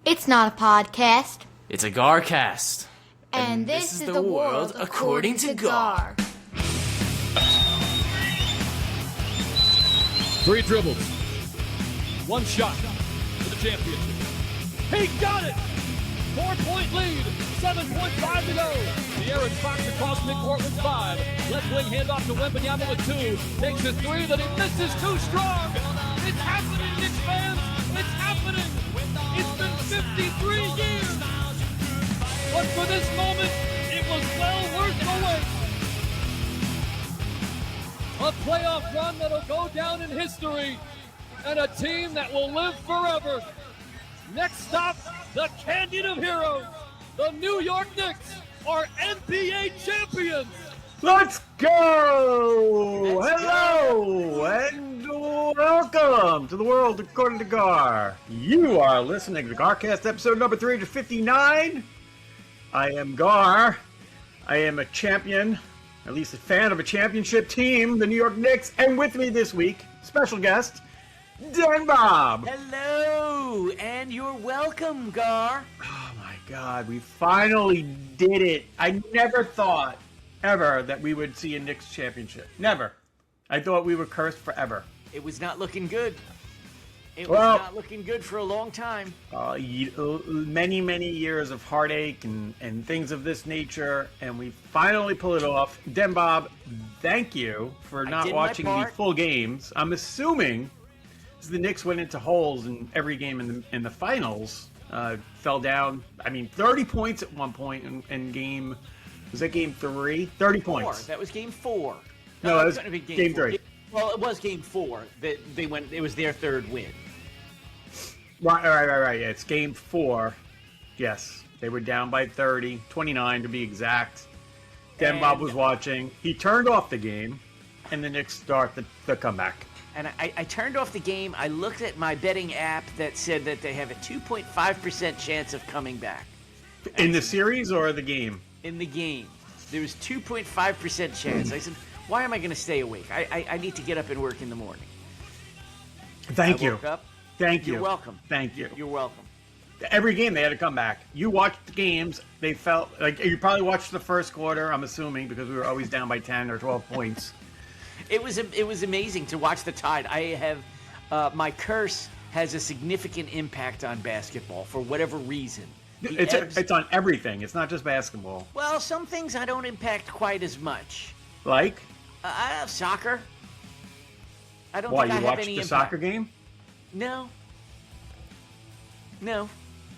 It's not a podcast. It's a Garcast. And this is the world according to Gar. 3 dribbles. 1 shot for the championship. He got it! 4-point lead. 7.5 to go. The Aaron Fox across midcourt with 5. Left wing handoff to Wembanyama with 2. Takes a 3 that he misses too strong. It's happening, Knicks fans. It's happening. It's been 53 years. But for this moment, it was well worth the wait. A playoff run that'll go down in history, and a team that will live forever. Next stop, the Canyon of Heroes. The New York Knicks are NBA champions. Let's go! Hello and welcome to the world according to Gar. You are listening to Garcast episode number 359. I am Gar. I am a champion, at least a fan of a championship team, the New York Knicks, and with me this week, special guest, Dan Bob. Hello, and you're welcome, Gar. Oh my God, we finally did it. I never thought ever that we would see a Knicks championship. Never. I thought we were cursed forever. It was not looking good. It Well- was not looking good for a long time. Many years of heartache and things of this nature, and we finally pull it off. Den Bob, thank you for I not did my watching the part. full games. I'm assuming the Knicks went into holes in every game in the finals. Fell down. I mean, 30 points at one point in game. Was that game 3? 30 points. That was game 4. No, that was couldn't have been game 4. 3. Well, it was game 4 that they went. It was their third win. Right. Yeah, it's game 4. Yes, they were down by 30, 29 to be exact. Den Bob was watching. He turned off the game, and the Knicks start the comeback. And I turned off the game. I looked at my betting app that said that they have a 2.5% chance of coming back In the series or the game? in the game. There was 2.5% chance. I said, why am I going to stay awake? I need to get up and work in the morning. Thank I you. woke up. Thank you. You're welcome. Thank you. You're welcome. Every game they had to come back. You watched the games. They felt like you probably watched the first quarter, I'm assuming, because we were always down by 10 or 12 points. It was amazing to watch the Tide. I have my curse has a significant impact on basketball for whatever reason. The ebbs- It's on everything. It's not just basketball. well, some things I don't impact quite as much. Like, I have soccer. I don't why, think I you have watched any the impact. soccer game? No. No.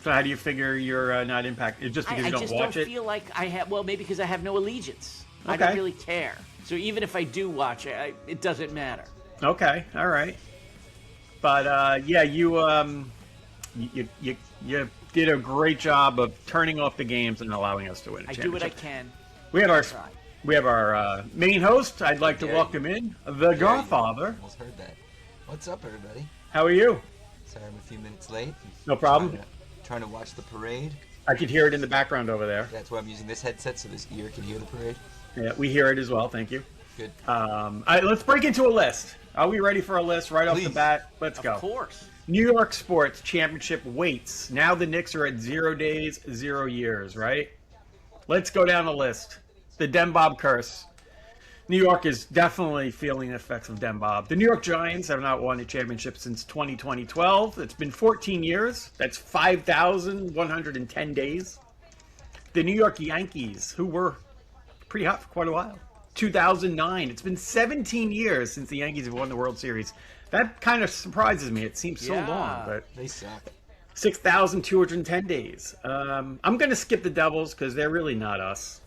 So how do you figure you're not impacted? Just because I you don't just watch don't it? feel like I have. Well, maybe because I have no allegiance. I Okay. don't really care. So even if I do watch it, it doesn't matter. Okay, all right. But yeah, you did a great job of turning off the games and allowing us to win a I championship. do what I can. We have our main host. I'd like to welcome in the Godfather. Almost heard that. What's up, everybody? How are you? Sorry I'm a few minutes late. No problem. Trying to watch the parade. I could hear it in the background over there. That's why I'm using this headset so this ear can hear the parade. Yeah, we hear it as well. Thank you. Good. All right, let's break into a list. Are we ready for a list right off the Please. bat? Let's go. Of course. New York Sports Championship waits. Now the Knicks are at 0 days, 0 years, right? Let's go down the list. The Den Bob curse. New York is definitely feeling the effects of Den Bob. The New York Giants have not won a championship since 2012. It's been 14 years. That's 5,110 days. The New York Yankees, who were pretty hot for quite a while. 2009. It's been 17 years since the Yankees have won the World Series. That kind of surprises me. It seems so Yeah. long, but They suck. 6,210 days. I'm going to skip the Devils because they're really not us.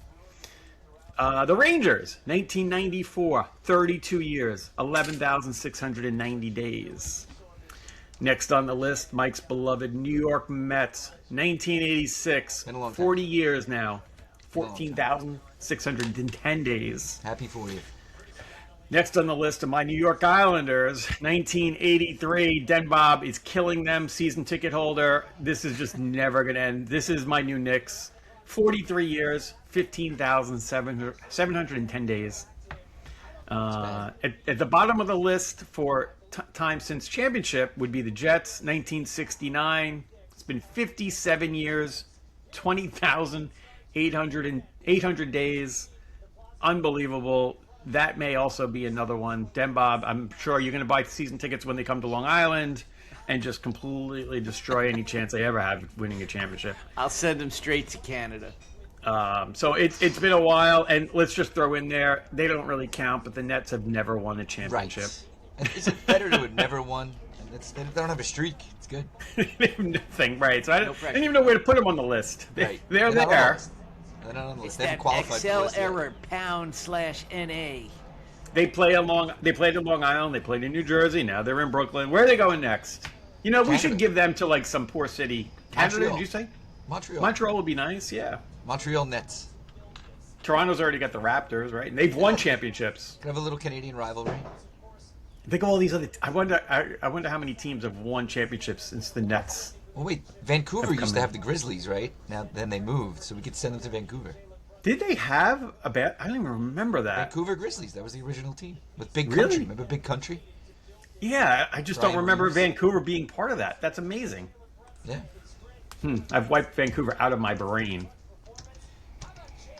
The Rangers, 1994, 32 years, 11,690 days. Next on the list, Mike's beloved New York Mets, 1986, Been a long time. 40 years now, Been a long time. 14,610 days. Happy for you. Next on the list of my New York Islanders, 1983, Den Bob is killing them, season ticket holder. This is just never going to end. This is my new Knicks, 43 years, 15,710 days. At the bottom of the list for time since championship would be the Jets, 1969, It's been 57 years, 20,800 days. Unbelievable. That may also be another one. Den Bob, I'm sure you're going to buy season tickets when they come to Long Island and just completely destroy any chance they ever have of winning a championship. I'll send them straight to Canada. So it's been a while, and let's just throw in there, they don't really count, but the Nets have never won a championship. Right. And is it better to have never won? They don't have a streak. It's good. They have nothing, right? So I No didn't even know where to put them on the list. Right. They're not on the there. list. They're not on the It's list. They haven't that qualified for the Excel list yet. error, #NA. They played in Long Island. They played in New Jersey. Now they're in Brooklyn. Where are they going next? You know, we Canada. should give them to like some poor city. Canada, Montreal. did you say? Montreal. Montreal would be nice. Yeah. Montreal Nets. Toronto's already got the Raptors, right? And they've won championships. Could have a little Canadian rivalry. Think of all these other. I wonder how many teams have won championships since the Nets. Well, wait. Vancouver Have come used to in. have the Grizzlies, right? Now, then they moved, so we could send them to Vancouver. Did they have a bad? I don't even remember that. Vancouver Grizzlies. That was the original team with Big Really? Country. Remember Big Country? Yeah, I just Brian don't remember Reeves. Vancouver being part of that. That's amazing. Yeah. I've wiped Vancouver out of my brain.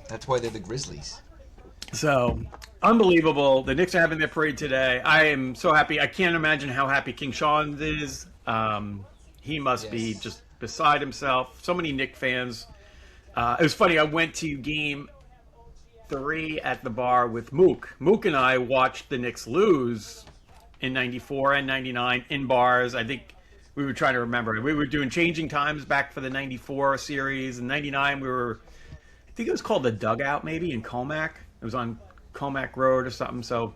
That's why they're the Grizzlies. So, unbelievable. The Knicks are having their parade today. I am so happy. I can't imagine how happy King Sean is. He must be Yes. just beside himself. So many Knicks fans. It was funny. I went to game 3 at the bar with Mook. Mook and I watched the Knicks lose in 94 and 99 in bars. I think we were trying to remember. We were doing changing times back for the 94 series. In 99, we were, I think it was called the Dugout maybe in Comac. It was on Comac Road or something. So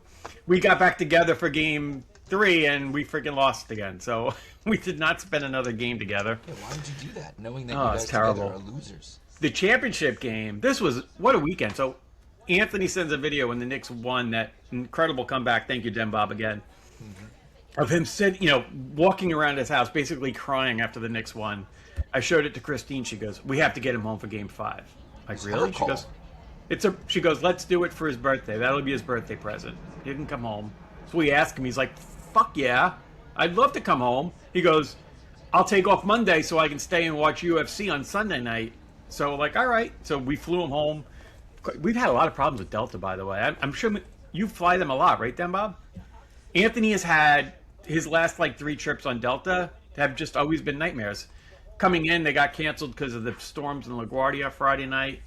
we got back together for game 3 and we freaking lost again. So we did not spend another game together. Yeah, why would you do that, knowing that Oh, you it's guys together terrible. are losers? The championship game, this was, what a weekend. So Anthony sends a video when the Knicks won that incredible comeback. Thank you, Den Bob, again. Of him sitting, walking around his house, basically crying after the Knicks won. I showed it to Christine. She goes, "We have to get him home for Game 5." Like, It's really? her She call. goes, She goes, "Let's do it for his birthday. That'll be his birthday present." He didn't come home. So we asked him. He's like, "Fuck yeah, I'd love to come home." He goes, "I'll take off Monday so I can stay and watch UFC on Sunday night." So like, all right. So we flew him home. We've had a lot of problems with Delta, by the way. I'm sure you fly them a lot, right, Den Bob? Anthony has had his last 3 trips on Delta have just always been nightmares. Coming in, they got canceled because of the storms in LaGuardia Friday night.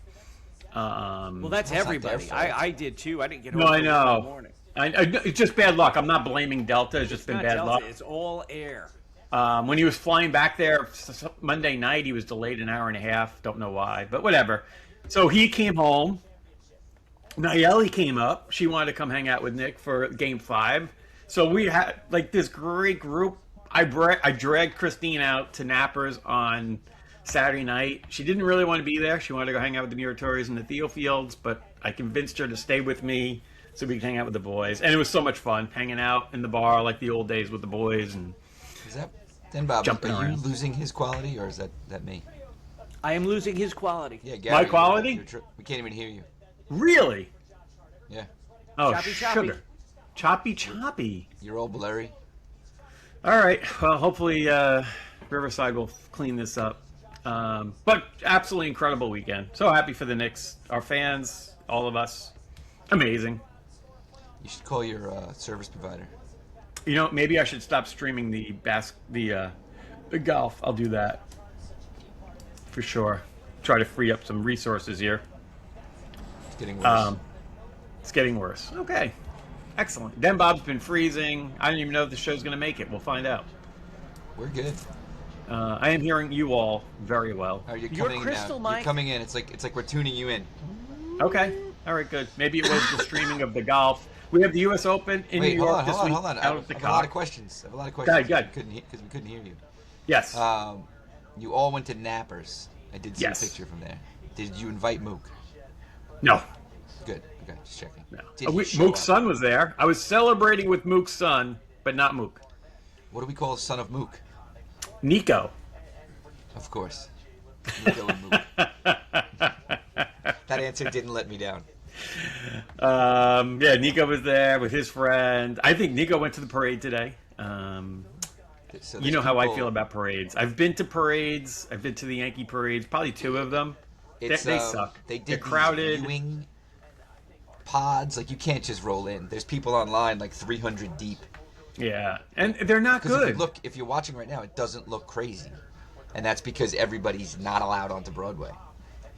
Well, that's not their everybody. fault. I did too. I didn't get No, home I till Friday know. morning. It's just bad luck. I'm not blaming Delta. It's just It's been not bad Delta, luck. It's all air. When he was flying back there Monday night, he was delayed an hour and a half. Don't know why, but whatever. So he came home. Nayeli came up. She wanted to come hang out with Nick for Game 5. So we had this great group. I dragged Christine out to Nappers on Saturday night. She didn't really want to be there. She wanted to go hang out with the Muratoris and the Theo Fields, but I convinced her to stay with me so we could hang out with the boys. And it was so much fun hanging out in the bar like the old days with the boys. And Is that then, Bob? Jumping Are you around. losing his quality, or is that me? I am losing his quality. Yeah, Gary, quality? we can't even hear you. really? Yeah, Oh, Choppy, choppy. sugar. Choppy, choppy. you're all blurry. All right. Well, hopefully Riverside will clean this up. But absolutely incredible weekend. So happy for the Knicks, our fans, all of us. Amazing. You should call your service provider. Maybe I should stop streaming the golf. I'll do that for sure. Try to free up some resources here. It's getting worse. It's getting worse. Okay. Excellent. Den Bob's been freezing. I don't even know if the show's going to make it. We'll find out. We're good. I am hearing you all very well. Are you You're coming crystal, in now? Mike. You're coming in. It's like we're tuning you in. Okay. All right, good. Maybe it was the streaming of the golf. We have the U.S. Open in Wait, New York hold on. this I week. have Out at the a lot of Cock. questions. I have a lot of Go questions. ahead. Because we couldn't hear you. Yes. You all went to Nappers. I did see Yes. a picture from there. Did you invite Mook? No. Good. Okay, just checking. No. Did he show Mook's up? son was there. I was celebrating with Mook's son, but not Mook. What do we call the son of Mook? Nico. Of course. Nico and Mook. That answer didn't let me down. Yeah, Nico was there with his friend. I think Nico went to the parade today. So You know how I feel about parades. I've been to parades. I've been to the Yankee parades, probably 2 of them. They suck. They did They're these crowded. viewing pods. Like, you can't just roll in. There's people online like 300 deep. Yeah, and they're not Because good. if you're watching right now, it doesn't look crazy, and that's because everybody's not allowed onto Broadway.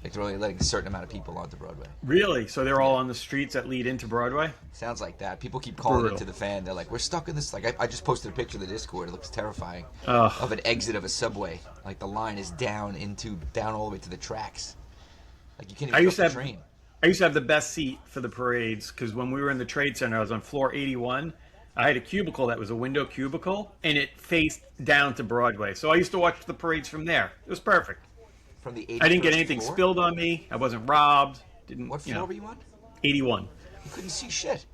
Like, they're only letting a certain amount of people onto Broadway. Really? So they're all on the streets that lead into Broadway? Sounds like that. People keep calling Brutal. into the fan. They're like, "We're stuck in this." Like, I just posted a picture of the Discord. It looks terrifying. Ugh. Of an exit of a subway. Like, the line is down all the way to the tracks. Like, you can't I even used get to the have train. I used to have the best seat for the parades because when we were in the Trade Center, I was on floor 81. I had a cubicle that was a window cubicle, and it faced down to Broadway. So I used to watch the parades from there. It was perfect. From the I didn't get 81st anything floor? spilled on me. I wasn't robbed. Didn't What you floor know? were you on? 81. You couldn't see shit.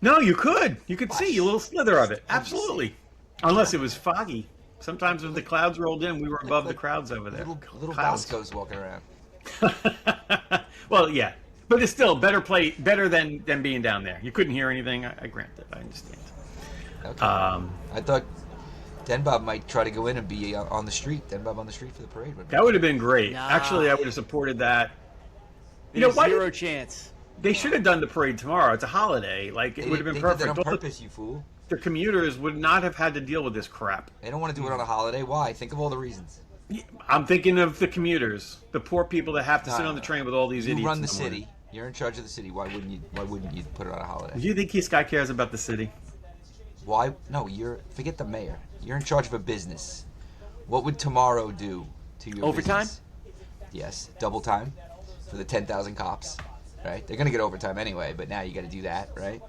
No, you could. You could see a little slither of it. Oh, you Absolutely. Unless it was foggy. Sometimes when the clouds rolled in, we were above the crowds over there. Little Clouds. Bosco's walking around. Well, yeah. But it's still better than being down there. You couldn't hear anything. I grant that. I understand. Okay. I thought Den Bob might try to go in and be on the street. Den Bob on the street for the parade. That would have been great. Nah. Actually, I would have supported that. You know, There's why zero chance. they should have done the parade tomorrow. It's a holiday. Like, it would have been They perfect. did that on All purpose, you fool. the commuters would not have had to deal with this crap. They don't want to do it on a holiday. Why? Think of all the reasons. I'm thinking of the commuters, the poor people that have to sit on the train with all these idiots. You run in the morning. city. You're in charge of the city. Why wouldn't you put it on a holiday? Do you think this guy cares about the city? Why? No, forget the mayor. You're in charge of a business. What would tomorrow do to your Overtime? business? Yes, double time for the 10,000 cops, right? They're gonna get overtime anyway, but now you got to do that, right?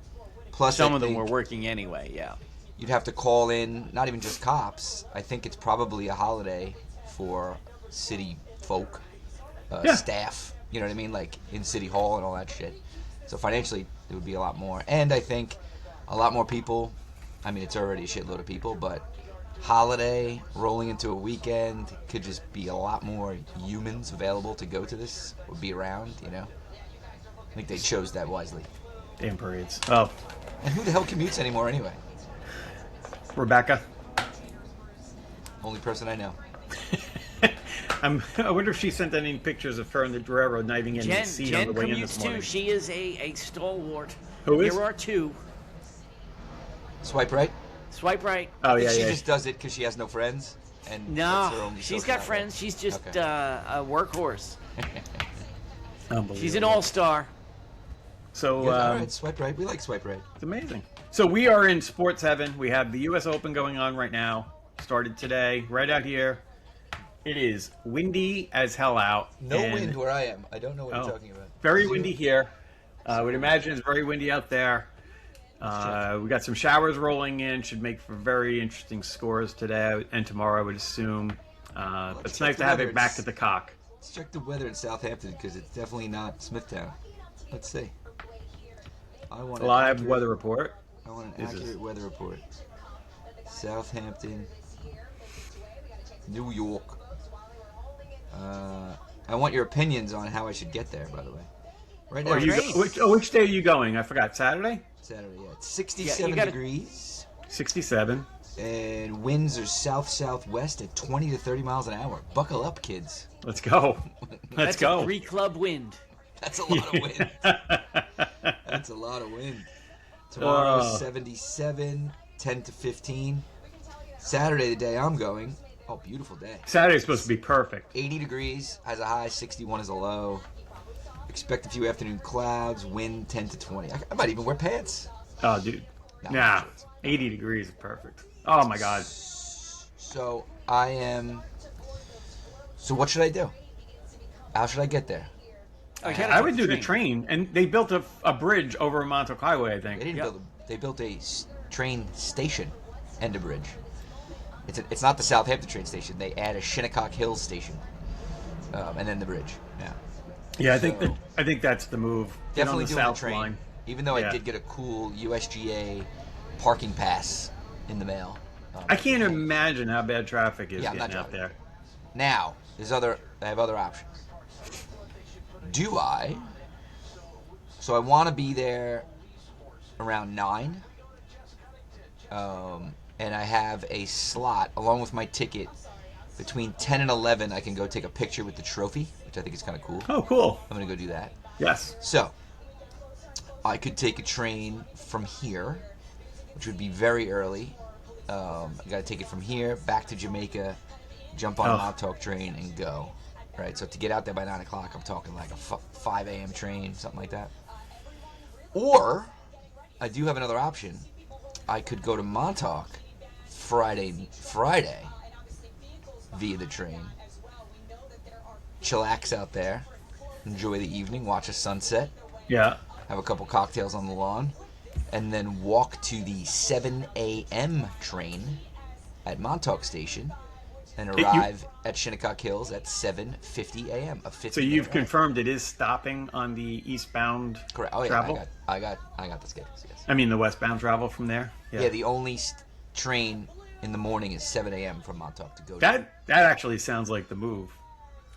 Plus, Some I of them think were working anyway, yeah. you'd have to call in not even just cops. I think it's probably a holiday for city folk, Yeah. staff. You know what I mean? Like in City Hall and all that shit. So financially, it would be a lot more. And I think a lot more people. I mean, it's already a shitload of people, but holiday rolling into a weekend could just be a lot more humans available to go to this or be around, you know? I think they chose that wisely. Damn parades. Oh, And who the hell commutes anymore anyway? Rebecca. Only person I know. I wonder if she sent any pictures of her on the railroad not even getting Jen, a seat Jen on the way in this commutes too. morning. She is a stalwart. Who is? There are 2. Swipe right? Swipe right. Oh, I think yeah, she yeah. just does it because she has no friends. And No, that's her only she's social got outlet. friends. She's just Okay. a workhorse. Unbelievable. She's an all-star. So, Yeah, all right, swipe right. We like swipe right. it's amazing. So we are in sports heaven. We have the U.S. Open going on right now. Started today, right out here. It is windy as hell out. No and wind where I am. I don't know what you're talking about. Very Zero. windy here. I would imagine it's very windy out there. We got some showers rolling in. Should make for very interesting scores today and tomorrow, I would assume. But it's check nice the to have weather. it back to the cock. Let's check the weather in Southampton because it's definitely not Smithtown. Let's see. I want A live weather report. I want an This is- accurate weather report. Southampton, New York. I want your opinions on how I should get there. By the way, right now Are you, Great. which day are you going? I forgot. Saturday? Saturday. Yeah, it's 67 gotta- degrees, 67. and winds are south-southwest at 20 to 30 miles an hour. Buckle up, kids. Let's go. Let's That's go. a 3-club wind. That's a lot of wind. That's a lot of wind. Tomorrow, Oh. 77, 10 to 15. Saturday, the day I'm going. Oh, beautiful day. Saturday's supposed to be perfect. 80 degrees has a high, 61 is a low. Expect a few afternoon clouds, wind 10 to 20. I might even wear pants. Oh, dude. No, Nah. shorts. 80 degrees is perfect. Oh, my God. So I am. So what should I do? How should I get there? I would do the train. And they built a bridge over Montauk Highway, I They think. didn't Yep. build. They built a train station and a bridge. It's not the Southampton train station. They add a Shinnecock Hills station, and then the bridge. Yeah. Yeah, So- I think that's the move. Get Definitely on the doing South the train. line. Even though Yeah. I did get a cool USGA parking pass in the mail. I can't imagine how bad traffic is Yeah, I'm not getting out driving. there. Now, I have other options. Do I? So I want to be there around 9. and I have a slot along with my ticket between 10 and 11. I can go take a picture with the trophy, which I think is kind of cool. Oh, cool. I'm gonna go do that. Yes. So I could take a train from here, which would be very early. I gotta take it from here back to Jamaica, jump on a Montauk train, and go. Right. So to get out there by 9 o'clock, I'm talking like a 5 a.m. train, something like that. Or I do have another option. I could go to Montauk Friday via the train, chillax out there, enjoy the evening, watch a sunset, Yeah. have a couple cocktails on the lawn, and then walk to the 7 a.m. train at Montauk Station and arrive at Shinnecock Hills at 7:50 a.m. So you've confirmed it is stopping on the eastbound Correct. Oh yeah, travel? I got the schedules. Yes. I mean the westbound travel from there? Yeah, the only train in the morning is 7 a.m. from Montauk to go. That actually sounds like the move.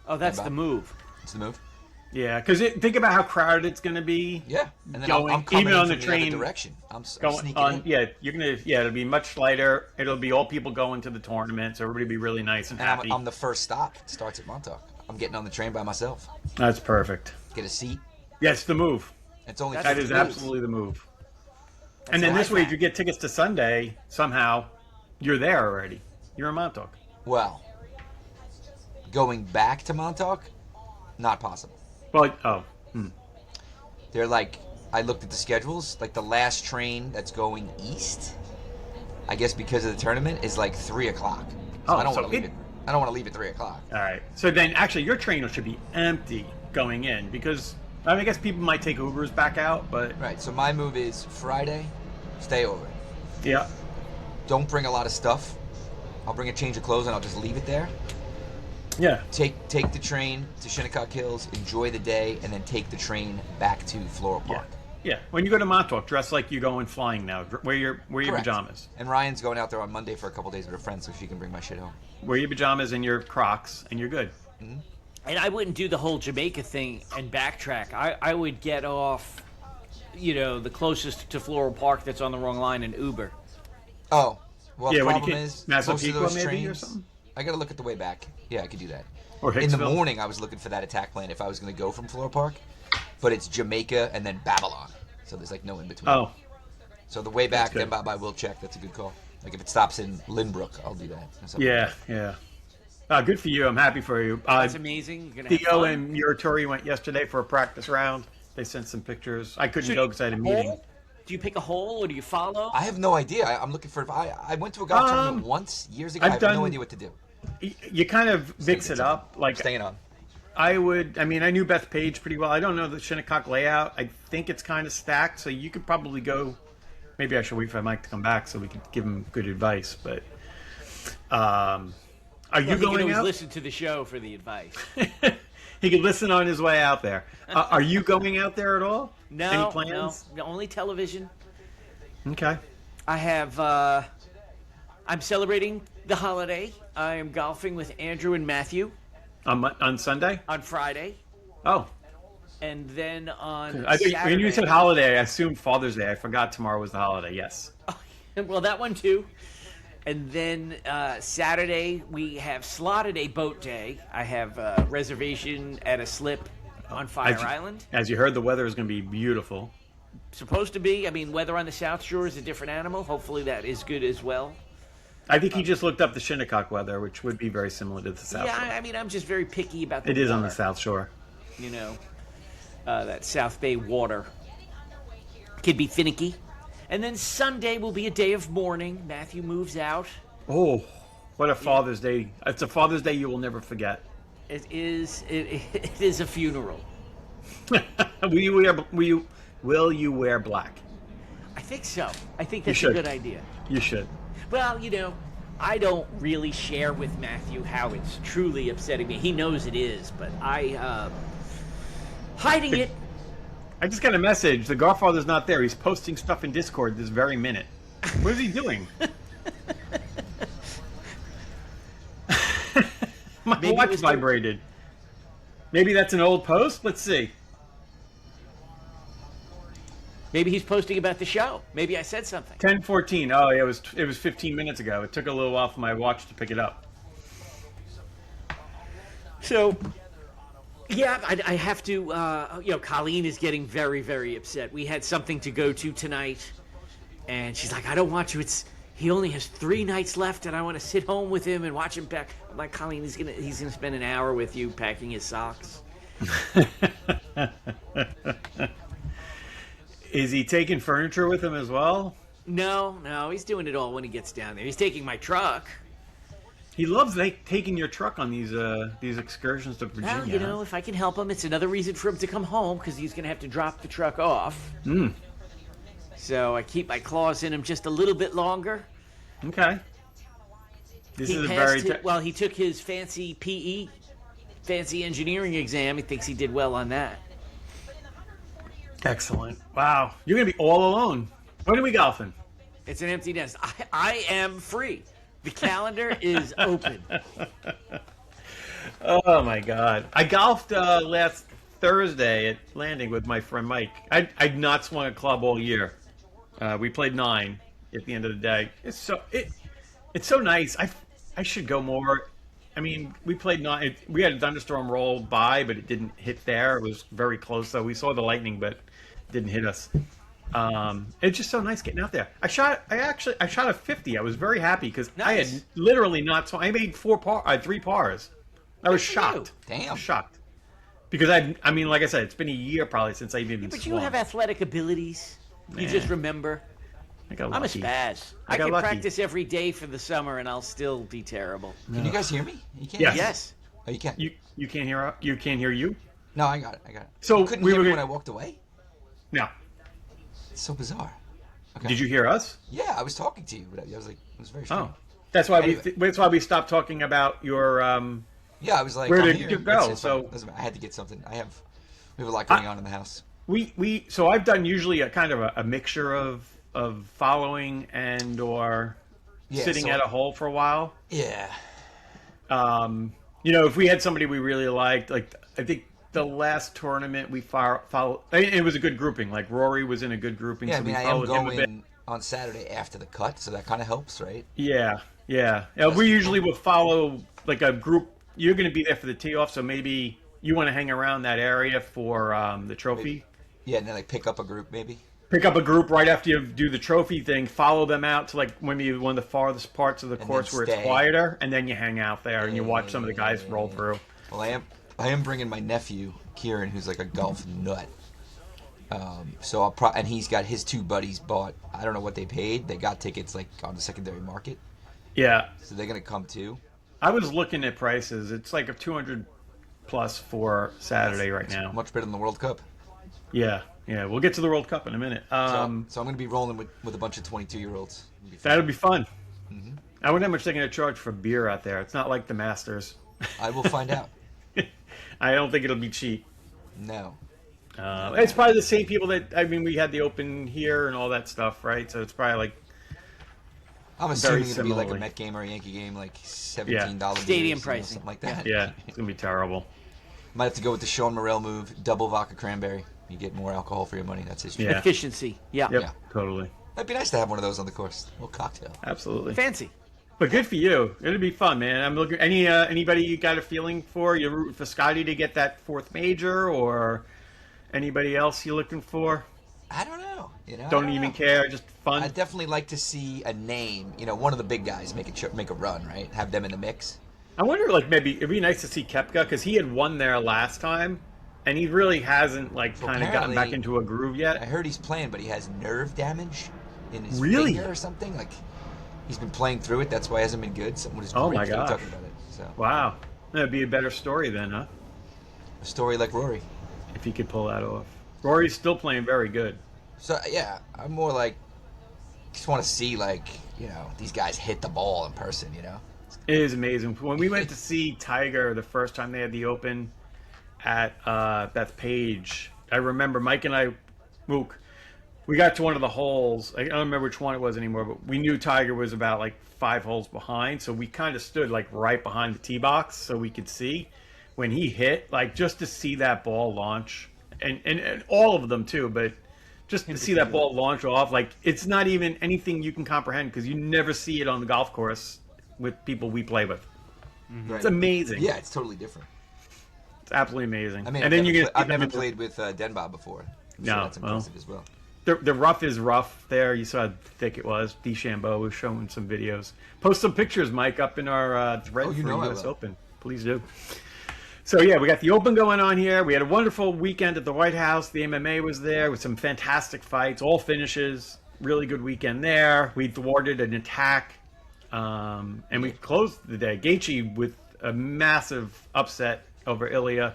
Oh, that's the move. It's the move. Yeah, because think about how crowded it's going to be. Yeah, and then going I'm coming even in on the from train other direction. I'm going sneaking on. in. Yeah, you're gonna. Yeah, it'll be much lighter. It'll be all people going to the tournament, so everybody will be really nice and And happy. I'm the first stop. It starts at Montauk. I'm getting on the train by myself. That's perfect. Get a seat. Yes, the move. It's only That 50 is minutes. absolutely the move. And then this way, if you get tickets to Sunday, somehow you're there already. You're in Montauk. Well, going back to Montauk, not possible. Well, They're like, I looked at the schedules, like the last train that's going east, I guess because of the tournament, is like 3 o'clock. So Oh, I don't so want to leave it. I don't want to leave at 3 o'clock. all right. So then, actually, your train should be empty going in because I guess people might take Ubers back out, but Right. So my move is Friday, stay over. yeah, Don't bring a lot of stuff. I'll bring a change of clothes and I'll just leave it there. yeah. Take the train to Shinnecock Hills, enjoy the day, and then take the train back to Floral Park. Yeah, when you go to Montauk, dress like you're going flying now. Wear your Correct. pajamas. And Ryan's going out there on Monday for a couple days with her friends, so she can bring my shit home. Wear your pajamas and your Crocs, and you're good. And I wouldn't do the whole Jamaica thing and backtrack. I would get off, the closest to Floral Park that's on the wrong line and Uber. Oh, well, Yeah, the when you problem get is most of Massapequa those maybe trains. or something? I gotta look at the way back. Yeah, I could do that. Or In the Hicksville. morning, I was looking for that attack plan if I was gonna go from Floral Park, but it's Jamaica and then Babylon, so there's like no in between. Oh, So the way back, good. then bye-bye, we'll check. That's a good call. Like if it stops in Lynbrook, I'll do that. or something. yeah. Good for you. I'm happy for you. That's amazing. You're gonna have Theo fun. and Muratori went yesterday for a practice round. They sent some pictures. I couldn't go because I had a meeting. Hole? Do you pick a hole or do you follow? I have no idea. I'm looking for. I went to a golf tournament once years ago. I've I have done- no idea what to do. You kind of mix it up. Like Staying on. I knew Beth Page pretty well. I don't know the Shinnecock layout. I think it's kind of stacked, so you could probably go. Maybe I should wait for Mike to come back so we could give him good advice. But are you Well, he can going always out? listen to the show for the advice. He could listen on his way out there. Are you going out there at all? No, Any plans? no, only television. Okay. I have. I'm celebrating the holiday. I am golfing with Andrew and Matthew On Sunday? on Friday, Oh, and then on I think Saturday. when you said holiday, I assumed Father's Day. I forgot tomorrow was the holiday. Yes. Well, that one too. And then Saturday we have slotted a boat day. I have a reservation at a slip on Fire Island. As you heard, the weather is going to be beautiful. Supposed to be. I mean, weather on the South Shore is a different animal. Hopefully that is good as well. I think he just looked up the Shinnecock weather, which would be very similar to the South Yeah, Shore. I mean, I'm just very picky about the It is on the water, South Shore. that South Bay water. Could be finicky. And then Sunday will be a day of mourning. Matthew moves out. Oh, what a Father's Day. It's a Father's Day you will never forget. It is a funeral. Will you wear black? I think so. I think that's a should. good idea. You should. Well, I don't really share with Matthew how it's truly upsetting me. He knows it is, but hiding it. I just got a message. The Godfather's not there. He's posting stuff in Discord this very minute. What is he doing? My Maybe it watch was the- vibrated. Maybe that's an old post? Let's see. Maybe he's posting about the show. Maybe I said something. 10:14. Oh, yeah, it was 15 minutes ago. It took a little while for my watch to pick it up. So, yeah, I have to. Colleen is getting very, very upset. We had something to go to tonight, and she's like, "I don't want to. He only has 3 nights left, and I want to sit home with him and watch him pack." I'm like, Colleen, he's gonna spend an hour with you packing his socks. Is he taking furniture with him as well? No, he's doing it all when he gets down there. He's taking my truck. He loves taking your truck on these excursions to Virginia. Well, if I can help him, it's another reason for him to come home because he's going to have to drop the truck off. So I keep my claws in him just a little bit longer. Okay. This He is a passed very he took his fancy PE, fancy engineering exam. He thinks he did well on that. excellent. Wow, you're gonna be all alone. When are we golfing? It's an empty nest. I am free. The calendar is open. Oh my God! I golfed last Thursday at Landing with my friend Mike. I'd not swung a club all year. We played 9 at the end of the day. It's so nice. I should go more. I mean, we played 9. We had a thunderstorm roll by, but it didn't hit there. It was very close, though. We saw the lightning, but it didn't hit us. It's just so nice getting out there. I shot a 50. I was very happy because I had Nice. literally not swung. I made 3 pars. I was for shocked. you. Damn. I was shocked. Because I mean, like I said, it's been a year probably since I've even But swung. you have athletic abilities. You just remember. I got I'm a lucky. spaz. I I got can lucky. practice every day for the summer, and I'll still be terrible. Can you guys hear me? You can't. Yes. Yes. Oh, you can. You can't hear you? No, I got it. So You couldn't we hear were me gonna- when I walked away. No. It's so bizarre. Okay. Did you hear us? Yeah, I was talking to you, but I was like, it was very strange. Oh. That's why Anyway. that's why we stopped talking about your Yeah, I was like, Where I'm did here. you go? That's it. So- Doesn't matter. I had to get something. We have a lot going on in the house. so I've done usually a kind of a mixture of following and or Yeah, sitting so- at a hole for a while. Yeah. If we had somebody we really liked, like I think the last tournament we followed, it was a good grouping. Like Rory was in a good grouping. Yeah, so I mean, we I am followed him a bit. going on Saturday after the cut, so that kind of helps, right? Yeah. We usually will follow like a group. You're going to be there for the tee off, so maybe you want to hang around that area for the trophy. Yeah, and then like pick up a group maybe. Pick up a group right after you do the trophy thing. Follow them out to like maybe one of the farthest parts of the course then where it's stay. quieter, and then you hang out there and you watch some of the guys roll through. Well, I am bringing my nephew Kieran, who's like a golf nut. So and he's got his 2 buddies bought. I don't know what they paid. They got tickets like on the secondary market, Yeah, so they're gonna come too. I was looking at prices. It's like a 200 plus for Saturday right now. Much better than the World Cup. Yeah. We'll get to the World Cup in a minute. So I'm gonna be rolling with a bunch of 22-year-olds. That'll be fun. Mm-hmm. I wonder how much they're going to charge for beer out there. It's not like the Masters. I will find out. I don't think it'll be cheap. No. It's probably the same people we had the Open here and all that stuff, right? So it's probably like I'm assuming Very it'll be like a similarly. Met game or a Yankee game, like $17 Stadium beers, pricing. something like that. yeah, it's gonna be terrible. Might have to go with the Sean Morrell move: double vodka cranberry. You get more alcohol for your money. That's his. Yeah. Efficiency. Yeah. Yep, Yeah. totally, It'd be nice to have one of those on the course. A little cocktail. absolutely. Fancy. But good for you. It'll be fun, man. I'm looking. Anybody you got a feeling for? You rooting for Scotty to get that 4th major, or anybody else you looking for? I don't know. I Don't even know. care. Just fun. I'd definitely like to see a name. One of the big guys make a run, right? Have them in the mix. I wonder, like maybe it'd be nice to see Koepka because he had won there last time, and he really hasn't like So kind of gotten back apparently- into a groove I yet. heard he's playing, but he has nerve damage in his Really? finger or something. Like he's been playing through it. That's why he hasn't been good. Someone was Oh my talking gosh. about it. So Wow, that'd be a better story then, huh? a story like Rory. If he could pull that off. Rory's still playing very good. So yeah, I'm more like just want to see these guys hit the ball in person. It is amazing. When we went to see Tiger the first time they had the Open at Bethpage, I remember Mike and I, Mook, we got to one of the holes. I don't remember which one it was anymore, but we knew Tiger was about like 5 holes behind, so we kind of stood like right behind the tee box so we could see when he hit, like just to see that ball launch, and all of them too, but just to see that ball launch off, like it's not even anything you can comprehend because you never see it on the golf course with people we play with. Right. It's amazing. Yeah, it's totally different. It's absolutely amazing. I mean, and then I've never played with Denbob before. So No, that's impressive as well. The rough is rough there. You saw how thick it was. DeChambeau was showing some videos. Post some pictures, Mike, up in our thread for U.S. Open. Please do. So, yeah, we got the Open going on here. We had a wonderful weekend at the White House. The MMA was there with some fantastic fights, all finishes. Really good weekend there. We thwarted an attack, and we closed the day. Gaethje with a massive upset over Ilya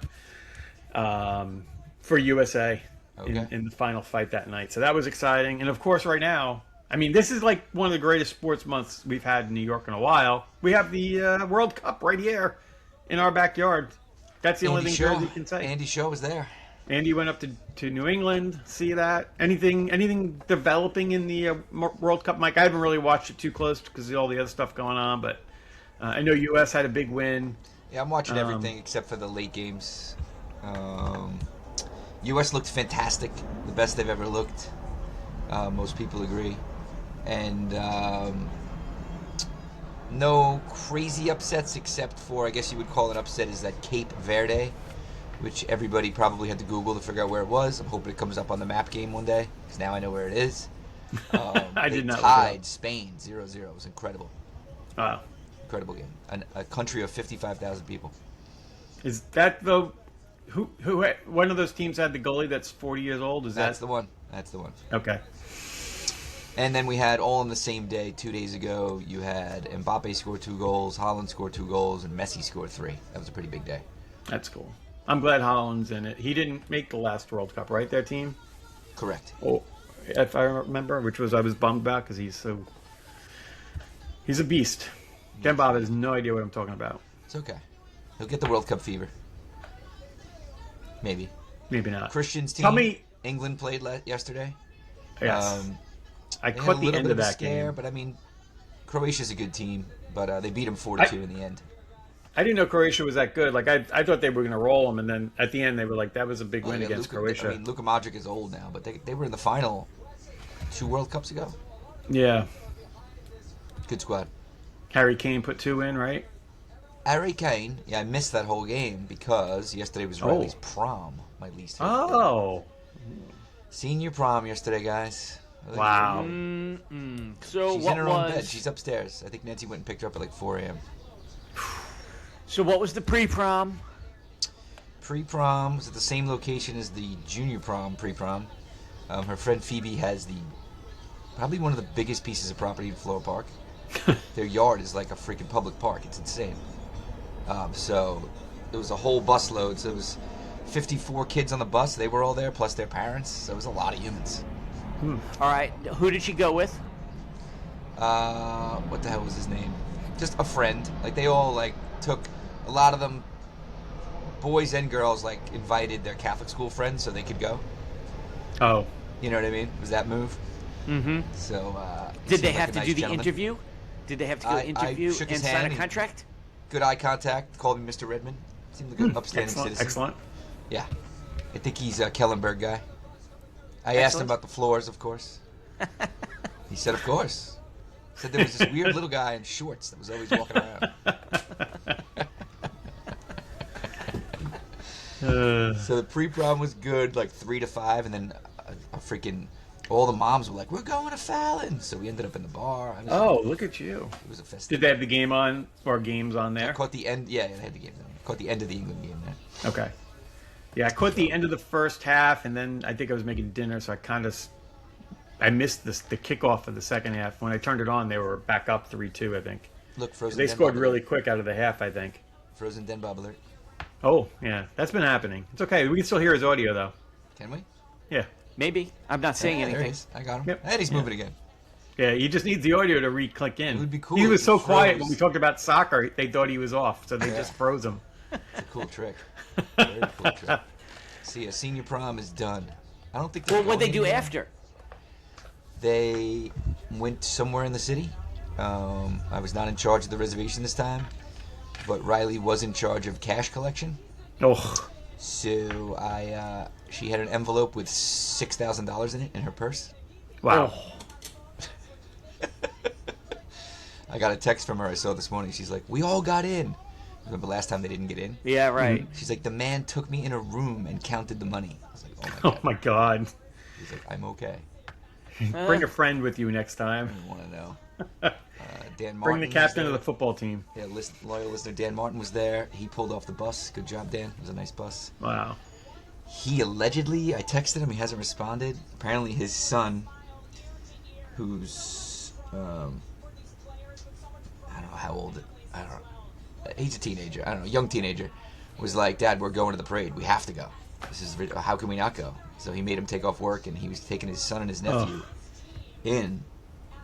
for USA in the final fight that night. So that was exciting. And, of course, right now, I mean, this is like one of the greatest sports months we've had in New York in a while. We have the World Cup right here in our backyard. That's the only thing Jersey can say. Andy Shaw was there. Andy went up to New England. See that? Anything developing in the World Cup, Mike? I haven't really watched it too close because of all the other stuff going on, but I know U.S. had a big win. Yeah, I'm watching everything except for the late games. U.S. looked fantastic, the best they've ever looked. Most people agree, and no crazy upsets except for, I guess you would call an upset, is that Cape Verde, which everybody probably had to Google to figure out where it was. I'm hoping it comes up on the map game one day, because now I know where it is. I did not. Tied Spain 0-0. It was incredible. Wow. Incredible game. A country of 55,000 people. Is that the who one of those teams had the goalie that's 40 years old? That's the one. That's the one. Okay. And then we had all on the same day, 2 days ago, you had Mbappe score 2 goals, Haaland score 2 goals, and Messi scored 3. That was a pretty big day. That's cool. I'm glad Haaland's in it. He didn't make the last World Cup, right, their team? Correct. Oh, if I remember, which was I was bummed about because he's a beast. Yes. Bob has no idea what I'm talking about. It's okay. He'll get the World Cup fever. Maybe. Maybe not. Christian's team. Tell me, England played yesterday. Yes. I caught the end of that game. But I mean, Croatia's a good team, but they beat them 4-2 in the end. I didn't know Croatia was that good. Like I thought they were going to roll them, and then at the end they were like, that was a big win against Croatia. I mean, Luka Modric is old now, but they were in the final 2 World Cups ago. Yeah. Good squad. Harry Kane put 2 in, right? Harry Kane. Yeah, I missed that whole game because yesterday was Riley's prom. My least favorite day. Senior prom yesterday, guys. Wow. So she's in her own bed. She's upstairs. I think Nancy went and picked her up at like 4 a.m. So what was the pre-prom? Pre-prom was at the same location as the junior prom pre-prom. Her friend Phoebe has probably one of the biggest pieces of property in Floral Park. Their yard is like a freaking public park. It's insane. So there was a whole busload. So it was 54 kids on the bus. They were all there, plus their parents. So it was a lot of humans. All right. Who did she go with? What the hell was his name? Just a friend. Like they all took a lot of them, boys and girls, invited their Catholic school friends so they could go. Oh. You know what I mean? It was that move? Mm-hmm. So did they have to do the interview? Did they have to go interview and sign a contract? Good eye contact. Called me Mr. Redmond. Seemed like an upstanding citizen. Excellent. Yeah. I think he's a Kellenberg guy. I asked him about the floors, of course. He said, of course. He said there was this weird little guy in shorts that was always walking around. So the pre-prom was good, 3 to 5, and then a freaking... all the moms were like, we're going to Fallon. So we ended up in the bar. Look at you. It was a festival. Did they have the game on, or games on there? I caught the end. Yeah, they had the game on. I caught the end of the England game there. Okay. Yeah, I caught the end of the first half, and then I think I was making dinner, so I missed the kickoff of the second half. When I turned it on, they were back up 3-2, I think. Look, Frozen They Den scored Bob really alert. quick out of the half, I think. Frozen Den Bob alert. Oh, yeah. That's been happening. It's okay. We can still hear his audio, though. Can we? Yeah. Maybe. I'm not saying There anything. he is. I got him. Yep. And he's moving again. Yeah, he just needs the audio to re-click in. It would be cool He if was he so quiet froze. when we talked about soccer, they thought he was off, so they just froze him. It's a cool trick. Very cool trick. See, a senior prom is done. I don't think. Well, what'd they do anywhere. after? They went somewhere in the city. I was not in charge of the reservation this time, but Riley was in charge of cash collection. Oh. So she had an envelope with $6,000 in it in her purse. Wow. I got a text from her I saw this morning. She's like, "We all got in." Remember last time they didn't get in? Yeah, right. She's like, "The man took me in a room and counted the money." I was like, "Oh my Oh god." my God. He's like, "I'm okay." Bring a friend with you next time. I want to know. Dan Martin. Bring the was captain there. of the football team. Yeah, loyal listener Dan Martin was there. He pulled off the bus. Good job, Dan. It was a nice bus. Wow. He allegedly, I texted him. He hasn't responded. Apparently, his son, who's I don't know how old. I don't know. He's a teenager. I don't know, young teenager. Was like, "Dad, we're going to the parade. We have to go. This is how can we not go?" So he made him take off work, and he was taking his son and his nephew in.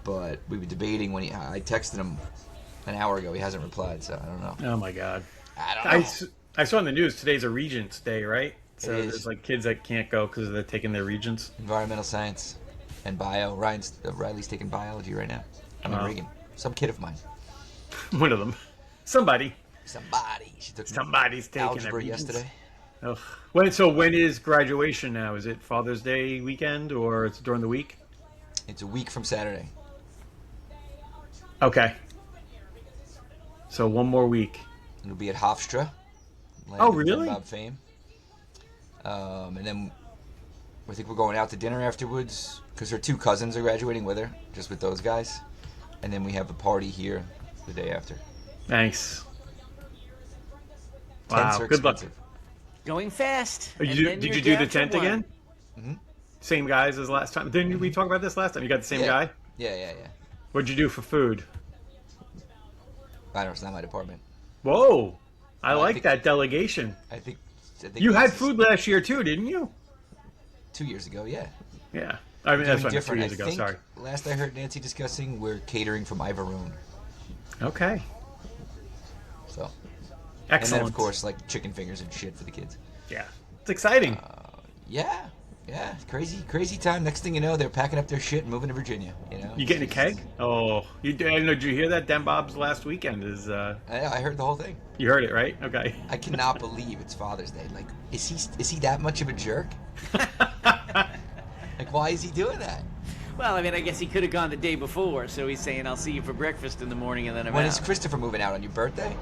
But we were debating when I texted him an hour ago. He hasn't replied, so I don't know. Oh my God. I don't know. I saw in the news today's a Regents Day, right? So It is. there's like kids that can't go because they're taking their Regents. Environmental science and bio. Riley's taking biology right now. I'm in Wow. Reagan. Some kid of mine. One of them. Somebody. She took Somebody's taking algebra their Regents. yesterday. Ugh. When is graduation now? Is it Father's Day weekend or it's during the week? It's a week from Saturday. Okay. So one more week. It'll be at Hofstra. land Oh, of really? Bob fame. And then I think we're going out to dinner afterwards because her two cousins are graduating with her, just with those guys. And then we have a party here the day after. Nice. Tents Wow. are Good luck. expensive. Going fast. Oh, and then did you're you do down the to tent one. again? Mm-hmm. Same guys as last time. Didn't we talk about this last time? You got the same Yeah. guy? Yeah. What'd you do for food? I don't know. It's not my department. Whoa. I I like think- that delegation. I think You this had is food last year too, didn't you? 2 years ago. Yeah. Yeah. I mean, that's Doing what 2 years I ago. think Sorry. last I heard Nancy discussing, we're catering from Ivorone. Okay. So. Excellent. And then of course like chicken fingers and shit for the kids. Yeah. It's exciting. Yeah. Crazy time. Next thing you know, they're packing up their shit and moving to Virginia. You know. You getting a keg? Oh, I don't know. Did you hear that? Dan Bob's last weekend is. I heard the whole thing. You heard it, right? Okay. I cannot believe it's Father's Day. Like, is he that much of a jerk? Like, why is he doing that? Well, I mean, I guess he could have gone the day before, so he's saying, I'll see you for breakfast in the morning, and then I'm When out. is Christopher moving out on your birthday?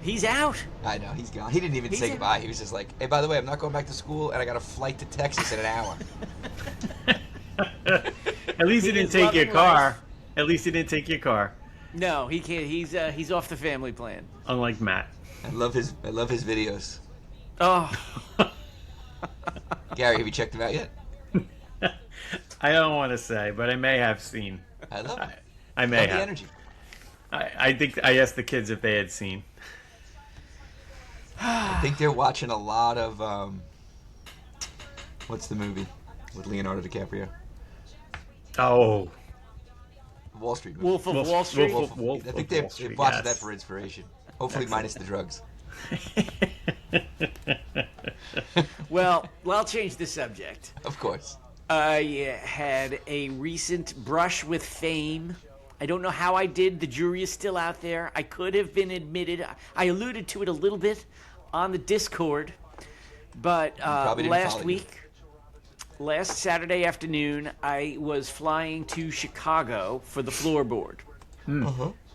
He's out. I know, he's gone. He didn't even He's say in- goodbye. He was just like, hey, by the way, I'm not going back to school, and I got a flight to Texas in an hour. At least he He didn't is take your loving car. life. At least he didn't take your car. No, he can't. He's off the family plan. Unlike Matt. I love his videos. Oh, Gary, have you checked them out yet? I don't want to say, but I may have seen. I love it. I may Love the have. energy. I think I asked the kids if they had seen. I think they're watching a lot of what's the movie with Leonardo DiCaprio? Oh, Wall Street movie. Wolf of Wall Street. Wolf I think of they're Wall Street, watching yes. that for inspiration. Hopefully, minus the drugs. Well, I'll change the subject. Of course. I had a recent brush with fame. I don't know how I did. The jury is still out there. I could have been admitted. I alluded to it a little bit on the Discord. But probably didn't last follow you. week, last Saturday afternoon, I was flying to Chicago for the floorboard.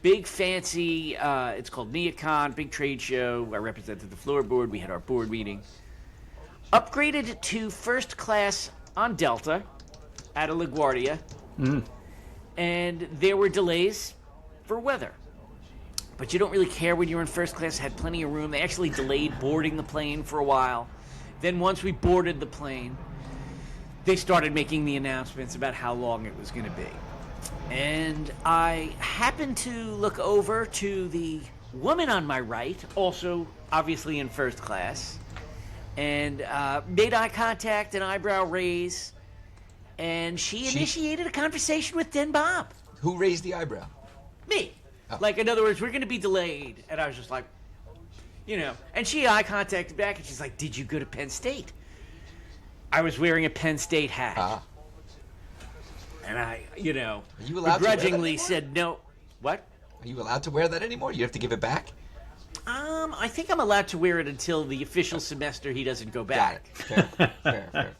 Big fancy, it's called Neocon, big trade show. I represented the floorboard. We had our board meeting. Upgraded to first class on Delta out of LaGuardia. And there were delays for weather. But you don't really care when you're in first class. Had plenty of room. They actually delayed boarding the plane for a while. Then once we boarded the plane, they started making the announcements about how long it was going to be. And I happened to look over to the woman on my right, also obviously in first class, and made eye contact, an eyebrow raise, and she initiated a conversation with Den Bob. Who raised the eyebrow? Me. Oh. Like, in other words, we're going to be delayed. And I was just like, you know, and she eye contacted back, and she's like, did you go to Penn State? I was wearing a Penn State hat. Ah. And I, you know, Are you allowed to wear that begrudgingly anymore? said no. What? Are you allowed to wear that anymore? You have to give it back? I think I'm allowed to wear it until the official semester he doesn't go Got back. it. Fair.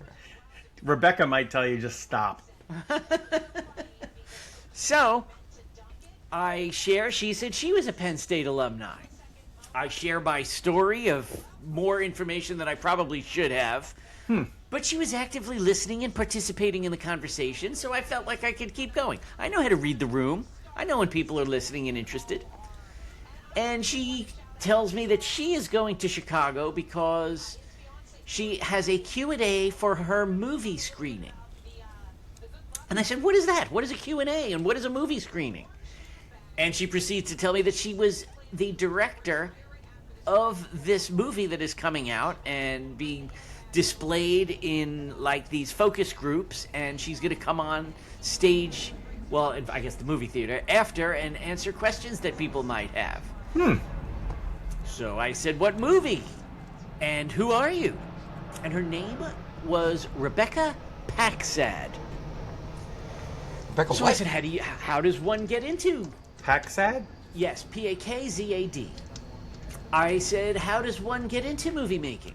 Rebecca might tell you just stop. So, I share, she said she was a Penn State alumni. I share my story of more information than I probably should have. But she was actively listening and participating in the conversation, so I felt like I could keep going. I know how to read the room. I know when people are listening and interested. And she tells me that she is going to Chicago because she has a Q&A for her movie screening. And I said, what is that? What is a Q&A and what is a movie screening? And she proceeds to tell me that she was the director of this movie that is coming out and being displayed in like these focus groups, and she's going to come on stage, well, I guess the movie theater, after and answer questions that people might have. So I said, what movie? And who are you? And her name was Rebecca Paxad. Rebecca, So I said, how does one get into? Paxad? Yes, P-A-K-Z-A-D. I said, how does one get into movie making?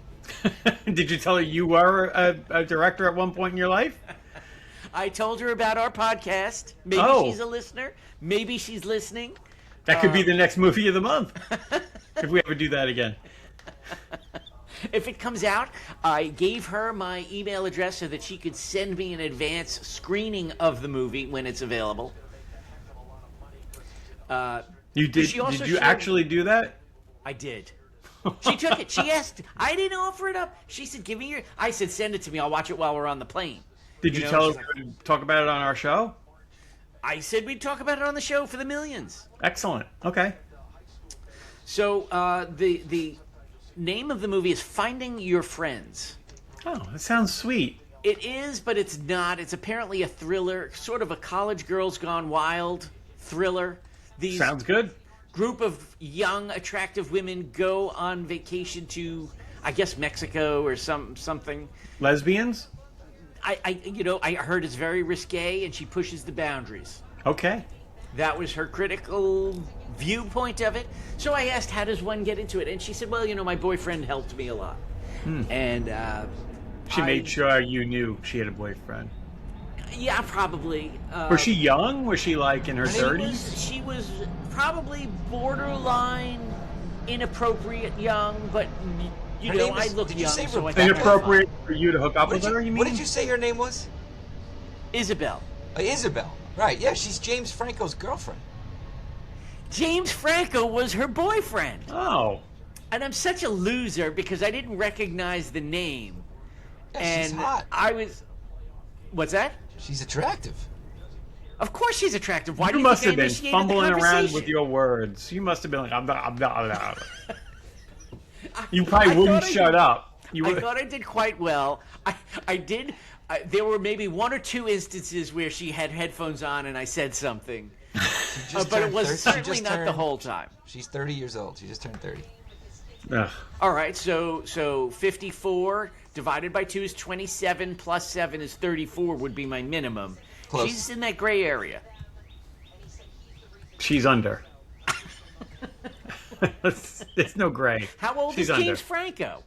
Did you tell her you were a director at one point in your life? I told her about our podcast. Maybe she's a listener. Maybe she's listening. That could be the next movie of the month. If we ever do that again. If it comes out, I gave her my email address so that she could send me an advance screening of the movie when it's available. You did? She also Did you shared- actually do that? I did. She took it. She asked. I didn't offer it up. She said, give me your... I said, send it to me. I'll watch it while we're on the plane. Did you know, tell she's her to talk about it on our show? I said we'd talk about it on the show for the millions. Excellent. Okay. So the name of the movie is Finding Your Friends. Oh, that sounds sweet. It is, but it's not. It's apparently a thriller, sort of a college girls gone wild thriller. These Sounds good. group of young, attractive women go on vacation to, I guess, Mexico or something. Lesbians? I heard it's very risque, and she pushes the boundaries. Okay. That was her critical viewpoint of it. So I asked, how does one get into it? And she said, well, my boyfriend helped me a lot. And She made sure you knew she had a boyfriend. Yeah, probably. Was she young? Was she like in her 30s? She was probably borderline inappropriate young, but Her name I is- look did you young, say so I Rebecca? thought, Inappropriate for you to hook up with her, you mean? What did you say her name was? Isabel. Isabel. Right, yeah, she's James Franco's girlfriend. James Franco was her boyfriend. Oh. And I'm such a loser because I didn't recognize the name. Yeah, And she's hot. I was... What's that? She's attractive. Of course she's attractive. Why do You you must think have I been initiated fumbling the around conversation? with your words. You must have been like, I'm not. You probably wouldn't shut up. I thought I did quite well. I did. There were maybe one or two instances where she had headphones on and I said something. But it was certainly not the whole time. She's 30 years old. She just turned 30. Ugh. All right, so 54 divided by 2 is 27, plus 7 is 34 would be my minimum. Close. She's in that gray area. She's under. It's no gray. How old She's is James under. Franco?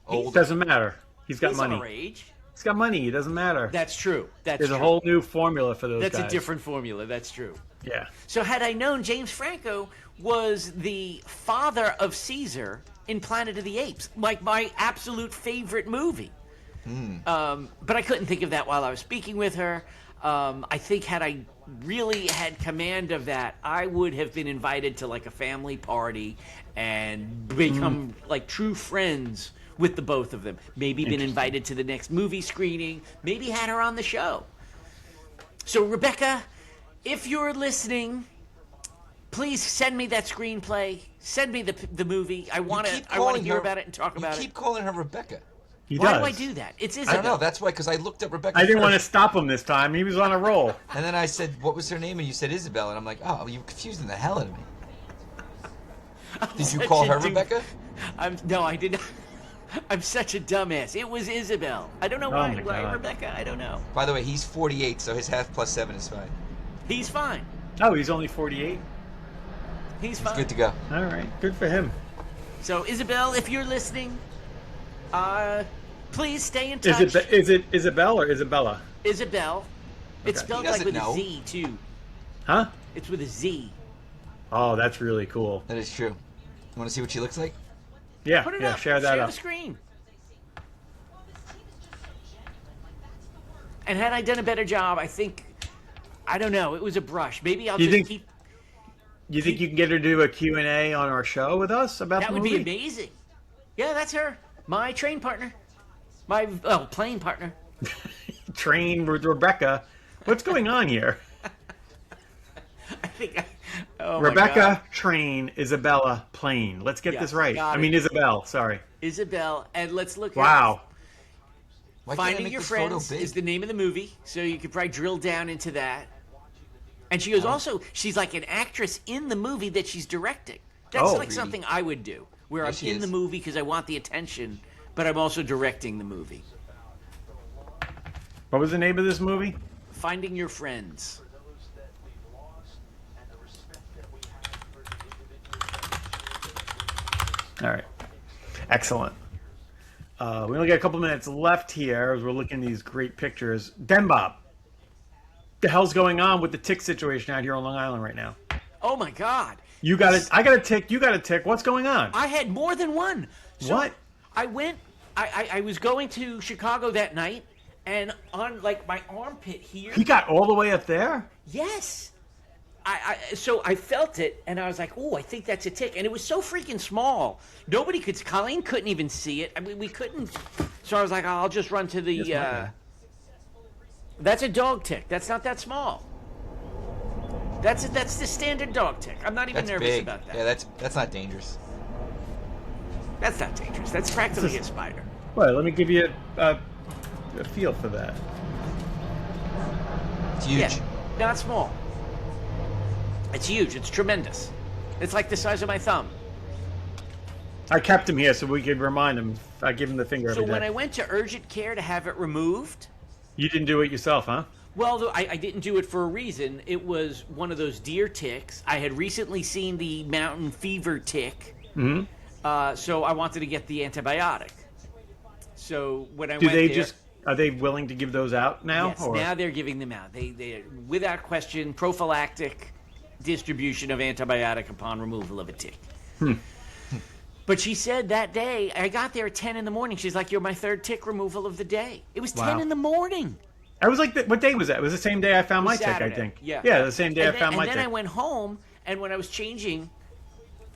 Old. Doesn't matter. He's got He's money. our age. He's got money. It doesn't matter. That's true. There's a whole new formula for those That's guys. a different formula. That's true. Yeah. So had I known James Franco was the father of Caesar in Planet of the Apes, like my absolute favorite movie. But I couldn't think of that while I was speaking with her. I think had I really had command of that, I would have been invited to like a family party and become like true friends with the both of them. Maybe been invited to the next movie screening. Maybe had her on the show. So Rebecca, if you're listening, please send me that screenplay. Send me the movie. I want to hear about it and talk about You keep it. calling her Rebecca. He Why does. do I do that? It's I Isabel. don't know. That's why, because I looked up Rebecca I didn't want to first, stop him this time. He was on a roll. and then I said, what was her name? And you said Isabel. And I'm like, oh, you confusing the hell out of me. Did you Such call a her doof. Rebecca? No, I did not. I'm such a dumbass. It was Isabel. I don't know why. my Why God. Rebecca? I don't know. By the way, he's 48, so his half plus 7 is fine. He's fine. Oh, he's only 48? He's fine. Good to go. All right, good for him. So, Isabel, if you're listening, please stay in touch. Is it Isabel or Isabella? Isabel. It's Okay. spelled He like with doesn't a know. Z, too. Huh? It's with a Z. Oh, that's really cool. That is true. You want to see what she looks like? Yeah, Put it yeah. up. Share that Share up. the screen. And had I done a better job, I don't know, it was a brush. Maybe I'll You just think- keep... You think you can get her to do a Q&A on our show with us about That the would movie? be amazing. Yeah, that's her. My train partner. Plane partner. Train with Rebecca. What's going on here? I think oh my Rebecca, God. Train, Isabella, Plane. Let's get Yes, this right. got I it. mean, Isabel, sorry. Isabel, and let's look at Wow. Why can't I Finding make Your this photo Friends big? is the name of the movie, so you could probably drill down into that. And she goes, also, she's like an actress in the movie that she's directing. That's Oh. like something I would do, where Yeah, I'm she in is. the movie because I want the attention, but I'm also directing the movie. What was the name of this movie? Finding Your Friends. All right. Excellent. We only got a couple minutes left here as we're looking at these great pictures. Denbob, the hell's going on with the tick situation out here on Long Island right now? Oh my God. You got it. I got a tick. You got a tick. What's going on? I had more than one. So What? I went, I was going to Chicago that night, and on like my armpit here. He got all the way up there? Yes. So I felt it, and I was like, "Oh, I think that's a tick," and it was so freaking small. Nobody could. Colleen couldn't even see it. I mean, we couldn't. So I was like, "I'll just run to the." Yes, my bad. That's a dog tick. That's not that small. That's the standard dog tick. I'm not even That's nervous big. about that. Yeah, that's not dangerous. That's not dangerous. That's practically a spider. Well, let me give you a feel for that. It's huge. Yeah, not small. It's huge. It's tremendous. It's like the size of my thumb. I kept him here so we could remind him. I give him the finger So every when day. I went to urgent care to have it removed, You didn't do it yourself, huh? well, I didn't do it for a reason. It was one of those deer ticks. I had recently seen the mountain fever tick, so I wanted to get the antibiotic. So when I Do went they there, just are they willing to give those out now? yes, or? now they're giving them out. They without question prophylactic distribution of antibiotic upon removal of a tick. But she said that day, I got there at 10 in the morning. She's like, "You're my third tick removal of the day." It was 10 Wow. in the morning. I was like, what day was that? It was the same day I found my tick, I Saturday. think. Yeah. Yeah, the same day And I found my And then tick. I went home, and when I was changing,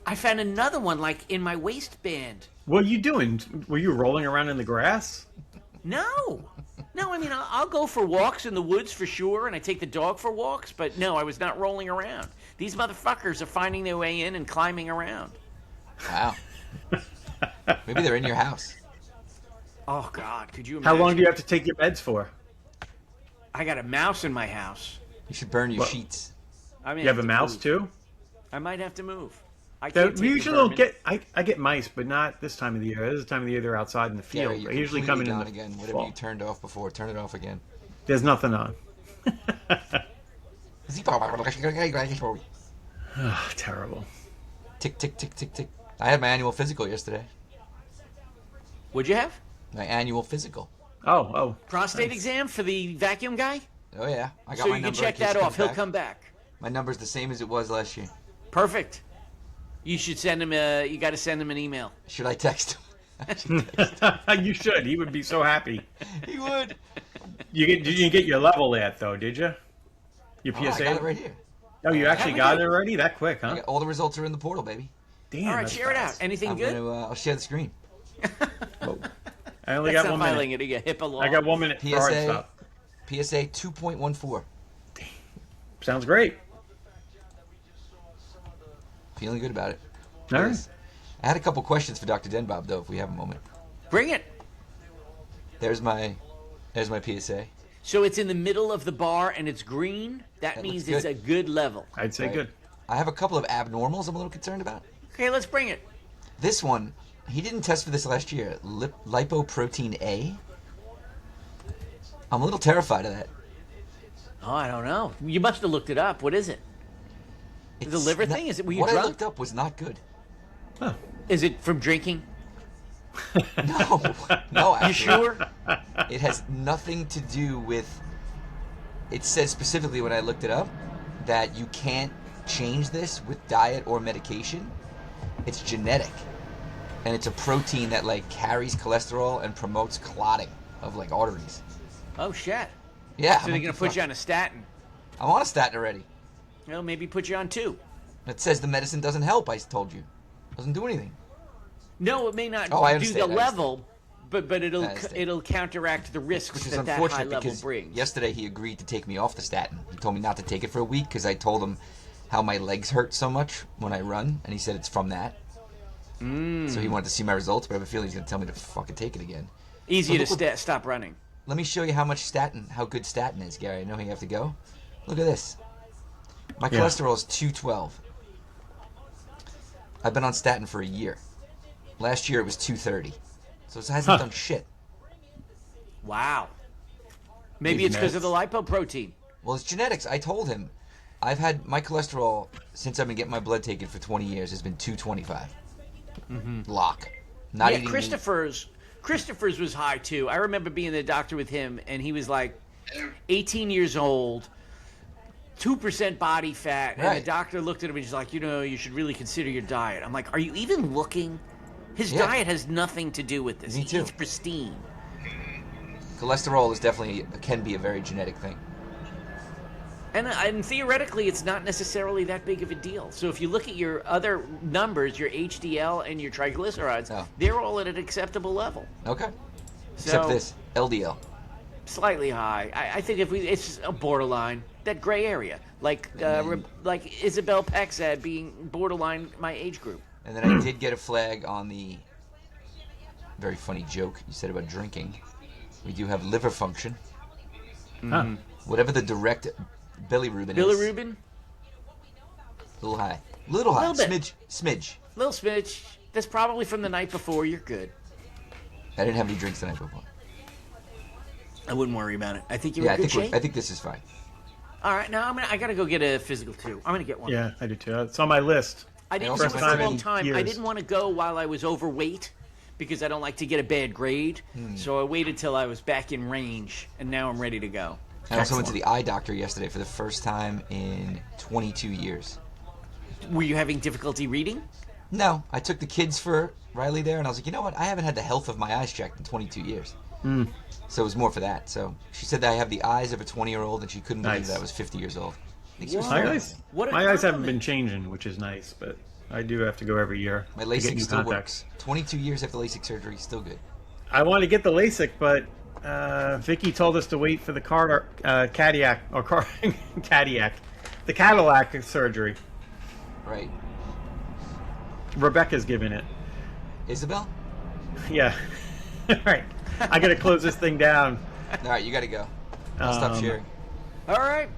I found another one, like, in my waistband. What are you doing? Were you rolling around in the grass? No. No, I mean, I'll go for walks in the woods for sure, and I take the dog for walks, but no, I was not rolling around. These motherfuckers are finding their way in and climbing around. Wow. Maybe they're in your house. Oh, God, could you How imagine? long do you have to take your meds for? I got a mouse in my house. You should burn your Well, sheets. I mean, You have a mouse too? I might have to move. I That- can't take we the usually don't vermin. get. I get mice, but not this time of the year. This is the time of the year they're outside in the field. Gary, you're They usually come in completely the down again. Whatever fall. you turned off before, turn it off again. There's nothing on. Terrible. Tick, tick, tick, tick, tick. I had my annual physical yesterday. What'd you have? My annual physical. Oh. Prostate Nice. exam for the vacuum guy? Oh yeah, I got So my you can number. check in case that he off. comes He'll back. come back. My number's the same as it was last year. Perfect. You should send him you got to send him an email. Should I text him? I should text him. You should. He would be so happy. He would. Did you get your level at though? Did you? Your Oh, I PSA? got it right here. Oh, you actually we got do? it already? That quick, I huh? got- all the results are in the portal, baby. Damn. All right, that's share it out. fast. Anything I'm good? gonna. I'll share the screen. Whoa. I only That's got not 1 filing minute. it. You get HIPAA law. I got 1 minute for hard PSA. stuff. PSA 2.14. Sounds great. Feeling good about it. All right. Yes. I had a couple questions for Dr. Denbob though, if we have a moment. Bring it. There's my PSA. So it's in the middle of the bar and it's green. That That means looks it's a good level. I'd say Right. good. I have a couple of abnormals I'm a little concerned about. Okay, let's bring it. This one, he didn't test for this last year. Lipoprotein A. I'm a little terrified of that. Oh, I don't know. You must have looked it up. What is it? The liver thing? Were you what drunk? I looked up was not good. Huh. Is it from drinking? No, no. Actually, You sure? It has nothing to do with. It says specifically when I looked it up that you can't change this with diet or medication. It's genetic, and it's a protein that like carries cholesterol and promotes clotting of like arteries. Oh shit. Yeah. So they're gonna put you on a statin. I'm on a statin already. Well, maybe put you on 2. It says the medicine doesn't help. I told you, doesn't do anything. No, it may not Oh, I do understand, the I understand. level, but it'll I understand. it'll counteract the risks Which is that high unfortunate level because brings. yesterday he agreed to take me off the statin. He told me not to take it for a week because I told him how my legs hurt so much when I run, and he said it's from that. So he wanted to see my results, but I have a feeling he's going to tell me to fucking take it again. Easy So to stop running. Let me show you how good statin is, Gary. I know you have to go. Look at this. My cholesterol is 212. I've been on statin for a year. Last year it was 230. So it hasn't done shit. Wow. Maybe it's because of the lipoprotein. Well, it's genetics. I told him. I've had my cholesterol since I've been getting my blood taken for 20 years has been 225. Lock. Not Yeah, eating Christopher's was high too. I remember being the doctor with him, and he was like 18 years old, 2% body fat, and Right. the doctor looked at him and he's like, you should really consider your diet. I'm like, are you even looking? His Yeah. diet has nothing to do with this. Me He too. eats pristine. Cholesterol is can be a very genetic thing. And theoretically, it's not necessarily that big of a deal. So if you look at your other numbers, your HDL and your triglycerides, Oh. they're all at an acceptable level. Okay. Except So- this LDL. Slightly high. I think it's a borderline, that gray area, like like Isabel Peck said, being borderline my age group. And then I did get a flag on the very funny joke you said about drinking. We do have liver function. Huh. Whatever the direct bilirubin is. Bilirubin, A little high. Little high. Little bit. Smidge. little smidge. That's probably from the night before. You're good. I didn't have any drinks the night before. I wouldn't worry about it. I think you're Yeah, in good shape. I think this is fine. All right, now I gotta go get a physical too. I'm gonna get one. Yeah, I do too. It's on my list. I didn't also do it went for to a long the time. I years. didn't want to go while I was overweight because I don't like to get a bad grade. So I waited till I was back in range, and now I'm ready to go. I also went to the eye doctor yesterday for the first time in 22 years. Were you having difficulty reading? No, I took the kids for Riley there, and I was like, you know what? I haven't had the health of my eyes checked in 22 years. So it was more for that. So she said that I have the eyes of a 20-year-old, and she couldn't believe Nice. that I was 50 years old. I think she was Whoa. My eyes, What a my eyes haven't compliment. been changing, which is nice, but I do have to go every year. My to get LASIK new still contacts. works. 22 years after LASIK surgery, still good. I want to get the LASIK, but Vicky told us to wait for the Cadillac or Cadillac, the Cadillac surgery. Right. Rebecca's giving it. Isabel? Yeah. All right. I got to close this thing down. All right, you got to go. I'll stop sharing. All right.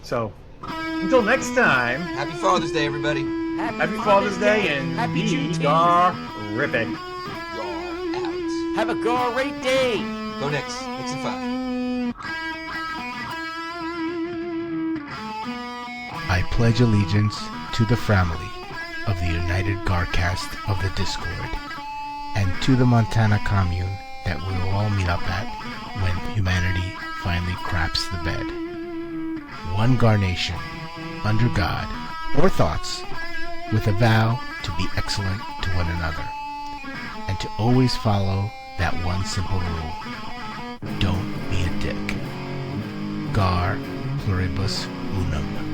So, until next time, Happy Father's Day, everybody. happy Father's Day and Happy be Juneteenth. terrific. You're out. Have a great day. Go Knicks. Knicks in 5. I pledge allegiance to the family of the United Garcast of the Discord, and to the Montana commune that we will all meet up at when humanity finally craps the bed. One Gar Nation, under God, or thoughts, with a vow to be excellent to one another, and to always follow that one simple rule: don't be a dick. Gar pluribus unum.